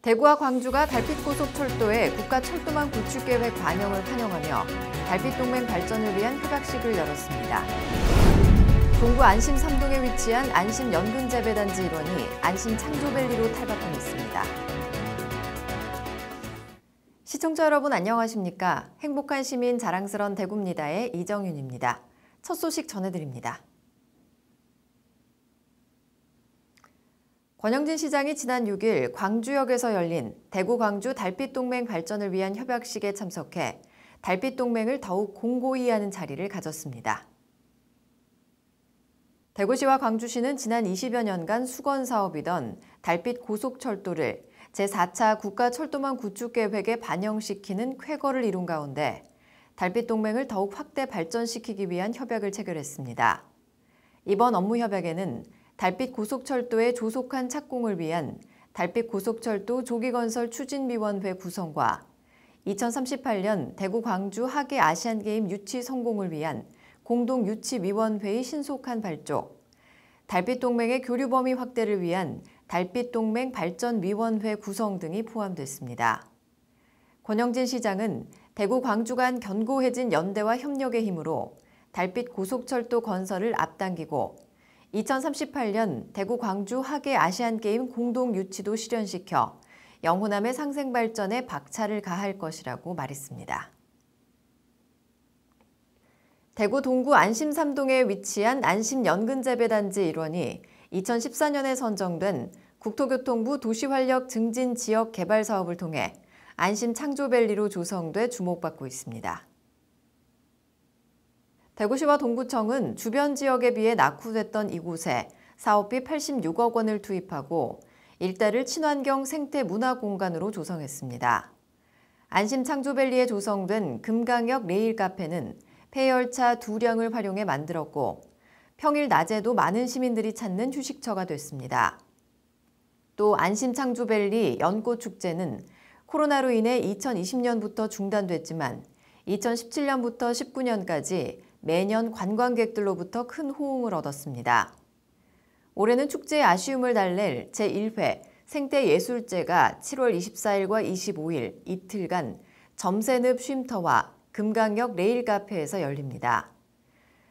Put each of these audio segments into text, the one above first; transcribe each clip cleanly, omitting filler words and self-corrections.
대구와 광주가 달빛고속철도의 국가철도망 구축계획 반영을 환영하며 달빛동맹 발전을 위한 협약식을 열었습니다. 동구 안심 3동에 위치한 안심 연근재배단지 일원이 안심 창조밸리로 탈바꿈했습니다. 시청자 여러분 안녕하십니까? 행복한 시민 자랑스런 대구입니다의 이정윤입니다. 첫 소식 전해드립니다. 권영진 시장이 지난 6일 광주역에서 열린 대구-광주 달빛동맹 발전을 위한 협약식에 참석해 달빛동맹을 더욱 공고히 하는 자리를 가졌습니다. 대구시와 광주시는 지난 20여 년간 수건사업이던 달빛고속철도를 제4차 국가철도망 구축계획에 반영시키는 쾌거를 이룬 가운데 달빛동맹을 더욱 확대 발전시키기 위한 협약을 체결했습니다. 이번 업무협약에는 달빛고속철도의 조속한 착공을 위한 달빛고속철도 조기건설 추진위원회 구성과 2038년 대구-광주 하계 아시안게임 유치 성공을 위한 공동유치위원회의 신속한 발족, 달빛동맹의 교류 범위 확대를 위한 달빛동맹 발전위원회 구성 등이 포함됐습니다. 권영진 시장은 대구-광주 간 견고해진 연대와 협력의 힘으로 달빛고속철도 건설을 앞당기고 2038년 대구-광주 하계 아시안게임 공동유치도 실현시켜 영호남의 상생발전에 박차를 가할 것이라고 말했습니다. 대구 동구 안심 3동에 위치한 안심 연근재배단지 일원이 2014년에 선정된 국토교통부 도시활력 증진 지역 개발 사업을 통해 안심 창조밸리로 조성돼 주목받고 있습니다. 대구시와 동구청은 주변 지역에 비해 낙후됐던 이곳에 사업비 86억 원을 투입하고 일대를 친환경 생태 문화 공간으로 조성했습니다. 안심 창조밸리에 조성된 금강역 레일 카페는 폐열차 2량을 활용해 만들었고 평일 낮에도 많은 시민들이 찾는 휴식처가 됐습니다. 또 안심 창조밸리 연꽃축제는 코로나로 인해 2020년부터 중단됐지만 2017년부터 19년까지 매년 관광객들로부터 큰 호응을 얻었습니다. 올해는 축제의 아쉬움을 달랠 제1회 생태예술제가 7월 24일과 25일 이틀간 점새늪 쉼터와 금강역 레일 카페에서 열립니다.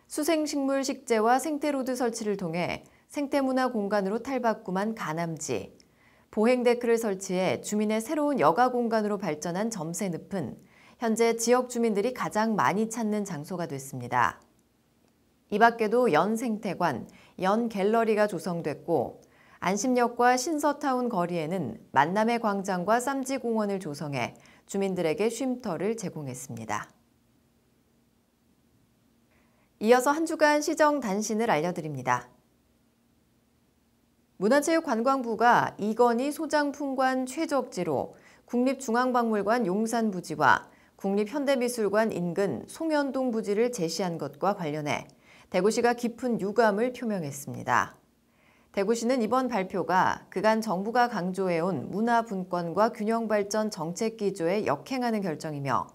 수생식물 식재와 생태로드 설치를 통해 생태문화 공간으로 탈바꿈한 가남지, 보행데크를 설치해 주민의 새로운 여가 공간으로 발전한 점새늪은 현재 지역 주민들이 가장 많이 찾는 장소가 됐습니다. 이 밖에도 연생태관, 연갤러리가 조성됐고 안심역과 신서타운 거리에는 만남의 광장과 쌈지공원을 조성해 주민들에게 쉼터를 제공했습니다. 이어서 한 주간 시정 단신을 알려드립니다. 문화체육관광부가 이건희 소장품관 최적지로 국립중앙박물관 용산부지와 국립현대미술관 인근 송현동 부지를 제시한 것과 관련해 대구시가 깊은 유감을 표명했습니다. 대구시는 이번 발표가 그간 정부가 강조해온 문화분권과 균형발전 정책기조에 역행하는 결정이며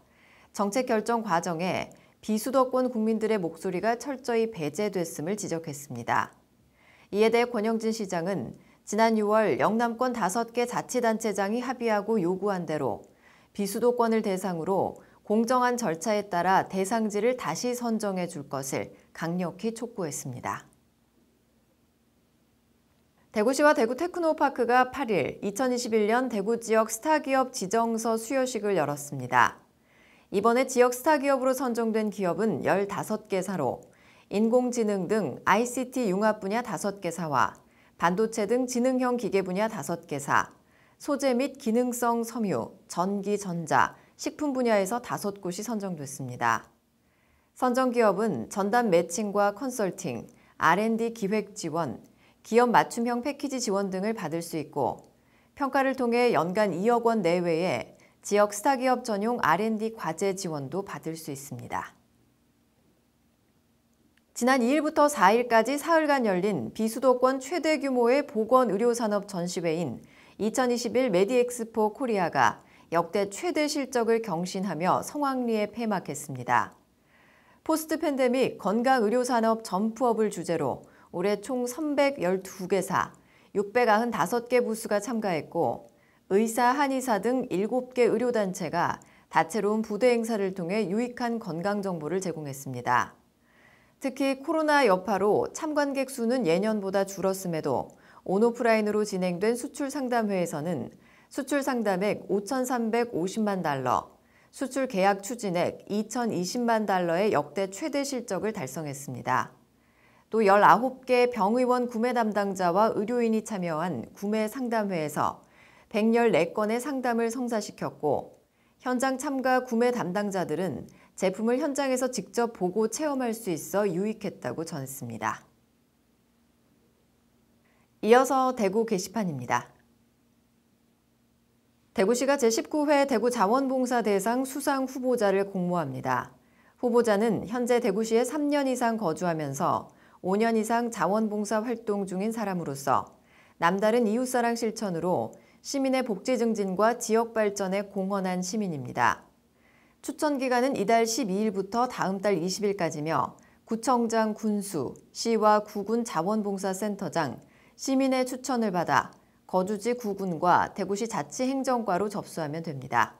정책 결정 과정에 비수도권 국민들의 목소리가 철저히 배제됐음을 지적했습니다. 이에 대해 권영진 시장은 지난 6월 영남권 5개 자치단체장이 합의하고 요구한 대로 비수도권을 대상으로 공정한 절차에 따라 대상지를 다시 선정해 줄 것을 강력히 촉구했습니다. 대구시와 대구테크노파크가 8일 2021년 대구 지역 스타기업 지정서 수여식을 열었습니다. 이번에 지역 스타기업으로 선정된 기업은 15개사로 인공지능 등 ICT 융합 분야 5개사와 반도체 등 지능형 기계 분야 5개사, 소재 및 기능성 섬유, 전기, 전자, 식품 분야에서 5곳이 선정됐습니다. 선정 기업은 전담 매칭과 컨설팅, R&D 기획 지원, 기업 맞춤형 패키지 지원 등을 받을 수 있고 평가를 통해 연간 2억 원 내외의 지역 스타기업 전용 R&D 과제 지원도 받을 수 있습니다. 지난 2일부터 4일까지 사흘간 열린 비수도권 최대 규모의 보건의료산업 전시회인 2021 메디엑스포 코리아가 역대 최대 실적을 경신하며 성황리에 폐막했습니다. 포스트 팬데믹 건강의료산업 점프업을 주제로 올해 총 312개사, 695개 부스가 참가했고 의사, 한의사 등 7개 의료단체가 다채로운 부대 행사를 통해 유익한 건강정보를 제공했습니다. 특히 코로나 여파로 참관객 수는 예년보다 줄었음에도 온오프라인으로 진행된 수출 상담회에서는 수출 상담액 5,350만 달러, 수출 계약 추진액 2,020만 달러의 역대 최대 실적을 달성했습니다. 또 19개 병의원 구매 담당자와 의료인이 참여한 구매 상담회에서 114건의 상담을 성사시켰고, 현장 참가 구매 담당자들은 제품을 현장에서 직접 보고 체험할 수 있어 유익했다고 전했습니다. 이어서 대구 게시판입니다. 대구시가 제19회 대구자원봉사대상 수상 후보자를 공모합니다. 후보자는 현재 대구시에 3년 이상 거주하면서 5년 이상 자원봉사 활동 중인 사람으로서 남다른 이웃사랑 실천으로 시민의 복지 증진과 지역 발전에 공헌한 시민입니다. 추천 기간은 이달 12일부터 다음 달 20일까지며 구청장 군수, 시와 구군 자원봉사센터장, 시민의 추천을 받아 거주지 구군과 대구시 자치행정과로 접수하면 됩니다.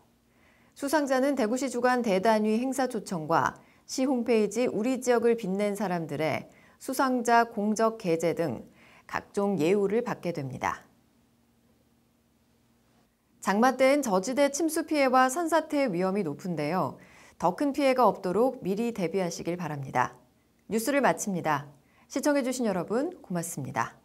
수상자는 대구시 주관 대단위 행사 초청과 시 홈페이지 우리 지역을 빛낸 사람들의 수상자 공적 게재 등 각종 예우를 받게 됩니다. 장마 때엔 저지대 침수 피해와 산사태 위험이 높은데요. 더 큰 피해가 없도록 미리 대비하시길 바랍니다. 뉴스를 마칩니다. 시청해주신 여러분 고맙습니다.